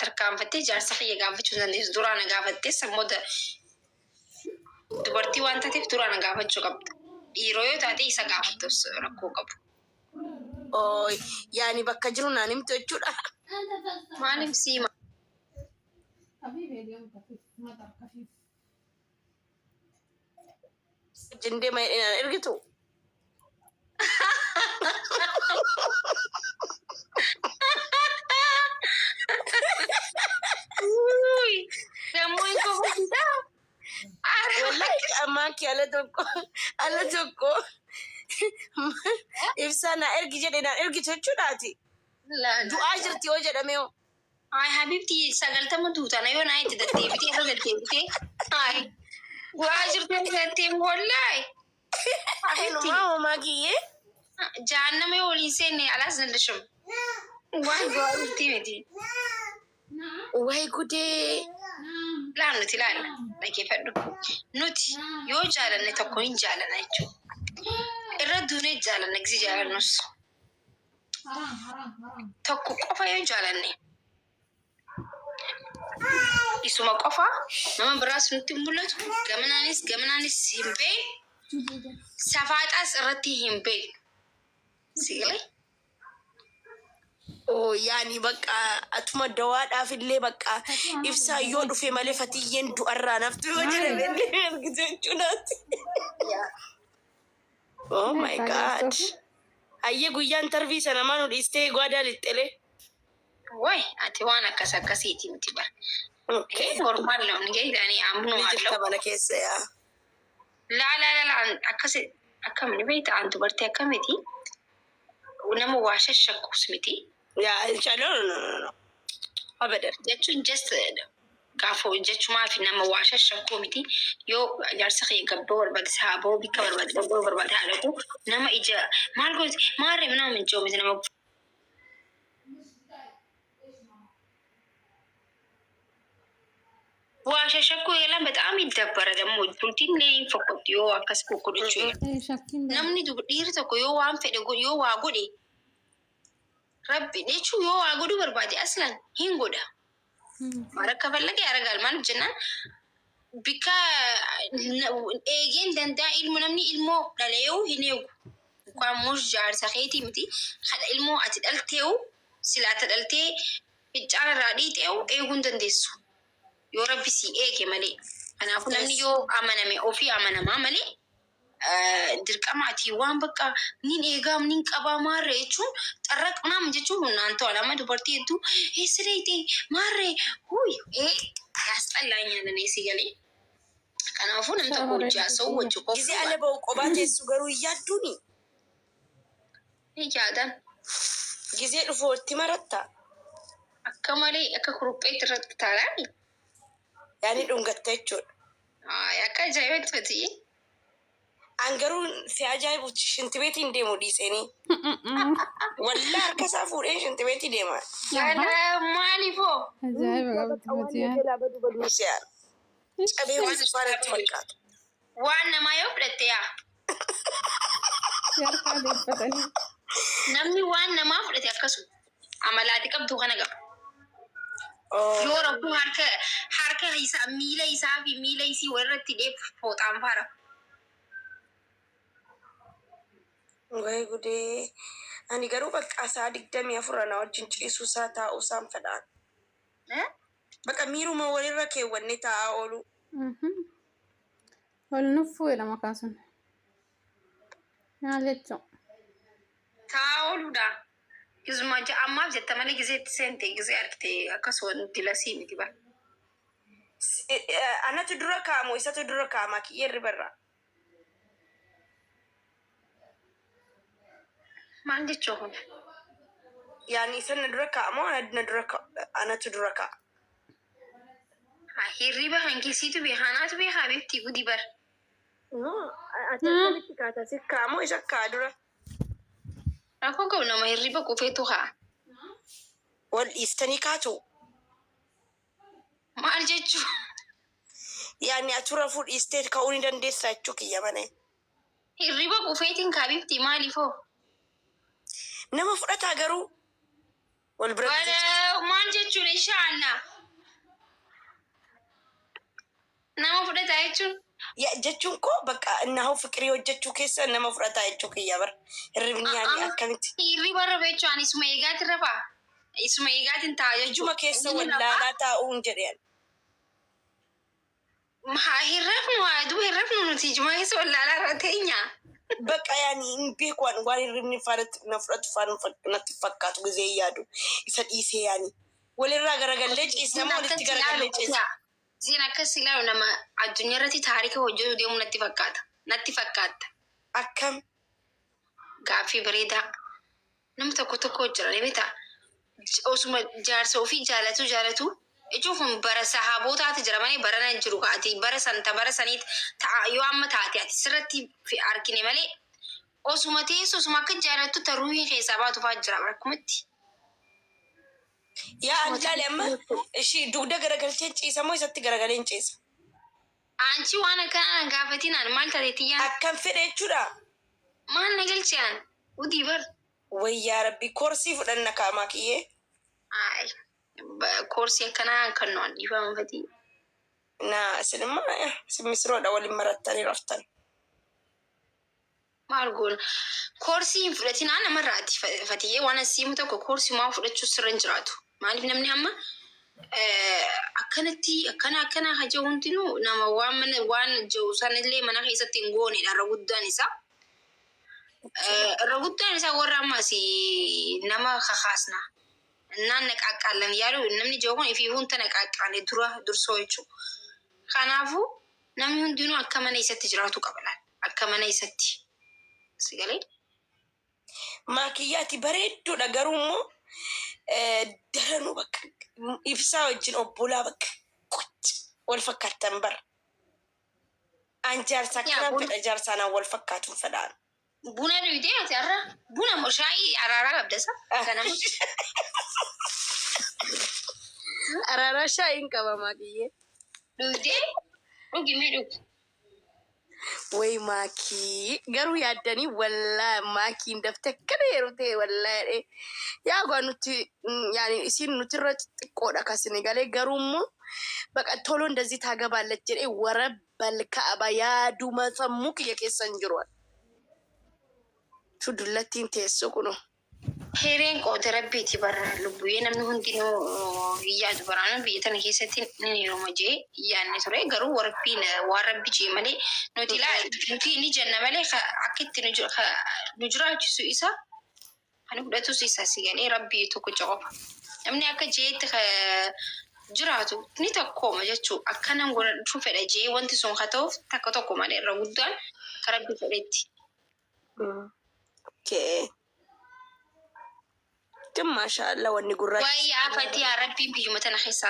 tarkaanfattee jaarsa kiyya gaafachuu dandeessu. Duraan gaafattee sammoota dubartii waan taateef duraan gaafachuu qabda. Dhiiroo yoo taate isa gaafattus rakkoo qabu. Yaani bakka jiru naan himtu jechuudha. Maaliif siima? Jindee maayidhaan ergitu. Namoonni kofachiisa. Wallahi ammaa kee ala tokko ibsaa na ergi jedhe naan ergitu jechuudhaati. Du'aa jirti yoo jedhame yoo. Ay habibti 90 tuutana yoo naa itti deddeebitee irra deddeebitee. Ay du'aa jirti jettee wallahi. Maama kiyyee. Jahannama yoo waliin seenne alaas naldasham. Waan du'aa jirti miti. Way gudee. Laan nuti laalla dhaggeeffadhu. Nuti yoo jaalanne tokko hin jaalanna jechuudha. Irra duunee jaalanna gisi jaalannus. Tokko qofa yoo jaalanne. Isuma qofa nama biraas nutti mul'atu gamanaanis hin beeku. Safaaxaas irratti hin beeku. Sigalee. Yaani bakka atuma dawaadhaaf illee bakka ibsaa yoo dhufe malee fatiyyeen du'arraa naftu yoo jedhame ergite jechuudhaati. Oh my God. Hayyee guyyaan tarbii sana maanu dhiistee gwaadaa lixxelee. Way ati waan akkasiiti miti bara. Normaal launi gaidanii amnu jirta mana keessa yaa. La akkamni beekta an dubartii akkamiti nama waa shakkus miti. Yaa no. Abadan. Jechuun just gaafoo jechumaa fi nama waa shakkuu miti yoo jaarsa kee gabboo barbaade saaboo bikka barbaade gabboo barbaade haadhatu nama ija maal gooti maarree nama minjoo miti nama waa shakkuu eegalan በጣም ይደበረ ደግሞ ፑልቲን ላይ ፈቆት yoo akkas kokkodochu namni dhiirri tokko yoo waan fedhe yoo waa godhe rabbi jechuun yoo waa godhuu barbaade aslan hin godha. Maraka fallage yaaragal maal jennaan bika eegeen danda'a ilmu namni ilmoo dhaleewu hin eegu. Kwaan mush jaarsa keetii miti haadha ilmoo ati dhalteewu silaata dhaltee ficcaan irraa dhiixeewu eeguun dandeessu. Yoo rabbi si eege malee. Kanaafuu namni yoo amaname ofii amanamaa malee dirqamaati waan bakka nin eegaam nin qabaa maarree jechuun xarraq naam jechuun naan ta'u lama dubartii hedduu sireetee maarree yaasxallaa nyaananii si galee. Kanaafuu namni tokko hojjaa sa'u wajji qofa. Gizee ala ba'u qophaa teessu garuu yaadduuni. Ni yaadan. Gizee dhufu itti maratta. Akka malee akka kurupheetti irratti taalaani. Yaani dhungatta jechuudha. Akka ajaa'ibatti fatii. Angaruu si ajaa'ibu shinti beetiin deemu dhiisanii. Wallaa harka isaa fuudhee shinti beetii deema. Maaliifoo? Ajaa'iba qabatti fatii. Cabee waan itti fakkaatu. Waan namaa yoo fudhatte yaa. Yarkaa deeffatanii. Namni waan namaa fudhate akkasuma amalaati qabdu kana qaba. Yoo rakkoo harka isaa miila isaa fi miila isii walirratti dheefu fooxaan faara. Way gudee. Ani garuu bakka 24 na wajjin ciisuu isaa taa'uu isaan fedhaan. Bakka miiruma walirra keewwanne taa'aa oolu. Wal nuffuu jedhama kaasuun. Maal jechuun? Taa'aa ooluudha. Gizuma ammaaf jetta malee gizeetti seente gizee argitee akkasuma nuti lasii miti bara. Anatu dura kaa'amu isatu dura kaa'ama kiyyerri barra. Maal jechuu kun? Yaani isa na dura kaa'amu anatu dura kaa'a. Hirriba hanqisiitu beekanaatu beekaa beektii gudi bara. Ati akkamitti kaata si kaa'amu isa ka'a dura. Rakkoo qabu nama hirriba qufeetu haa. Wal dhiistanii kaatu. Maal jechuu? Yaani atura fuudhiistee ka'uu ni dandeessaa jechuu kiyya mana. Hirriba qufeetiin kaabifti maaliifoo? Nama fudhataa garuu. والبرد ولا ما جتشون إن شاء الله نما فرد عايشون يا جتشون كو بقى إنه فكري وجتشو كيس إنه مفرد عايشو كي يبر الربنياني أكملت يري برا بيتشو أنا اسمه إيجات الرفا اسمه إيجات انت جوا كيس ولا لا تاون جريان ما هيرفنو هادو هيرفنو نتيجة ما يسوى لا رتينيا بقى يعني نبيك وان ربني فارت نفرد فارن نتفكات وزي يادو يسديسي يعني ولا رجع ليش إسمه ولا تجرا ليش زين كسيلا ونما الدنيا رتي تاريخ وجود يوم نتفكات أكم قافي بريدة نمت كتكو جرى نمتا أسمع جالسوا في جالتو إجوهم برا هابوتا تجرماني برا نجروكاتي برا سنيت يوم تاتي سرتي في أركني مالي أسمع كجالتو تروي حسابات فاجرا بركمتي يا أنت لما شيء دودا غرقلتين شيء سموي ستي غرقلين شيء أنتي وانا كان قافتين أنا مال تريتيان أكم فرق جرا ما نقلتيان ودي بر ويا ربي كورسي فلنا كاماكيه أي كورسي كنا عندي فاهم فتي نا سلمى سمسرو ده أول مرة تاني رفتن ما أقول كورسي فلتين أنا مرة فتي وأنا سيمتك كورسي ما فلت شو سرنجراتو ما عرفنا من هم أكنا حاجة وندينو نما وان جوسان اللي منا خيسة تنقوني الرغدان إسا الرغدان إسا ورا ما سي نما خخاسنا نانك أكلم يارو نمني جوكون يفيهون تنك أكلم درسويتشو خنافو نمي هندينو أكمنا إسا تجراتو قبلا أكمنا إسا تي سيقالي ماكياتي بريدو دقرومو درنو بك إفساو جن أبولا بك والفكات تنبر أنجار سكران في أجار سانا والفكات فدان بونا نويدي أتعرى بونا مشاي عرارة أبدسا أرارا شاين كما ماكيه نويدي نوكي ميدو وي ماكي قالوا يا داني ولا ماكي ندفتك كده ولا يا قانوتي يعني يصير نترى تقول كاسنغالي قالوا بقى تولون دزي تاغبا لجري ورب الكعبة يا دوما سموك يا كيسنجروان شو دلتين تيسوكنو هيرين قد ربيتي برا لبوي نمني هندينو ياد برانا بيتنا كيستين نيرو مجي يعني ترى قرو وربي جي مالي نوتي لا نوتي ني جنة مالي أكيد نجرا جسو إسا هنقول تسوي ساسي يعني ربي توكو جواب نمني أكا جيت جراتو نيتاكو ما جاتشو أكنا نقول شوف الأجي وانت سون خطوف تاكتوكو مالي رودان كربي فريتي اوكي ما شاء الله وني قرات ويا فتي يا ربي بيجي متنا خيسان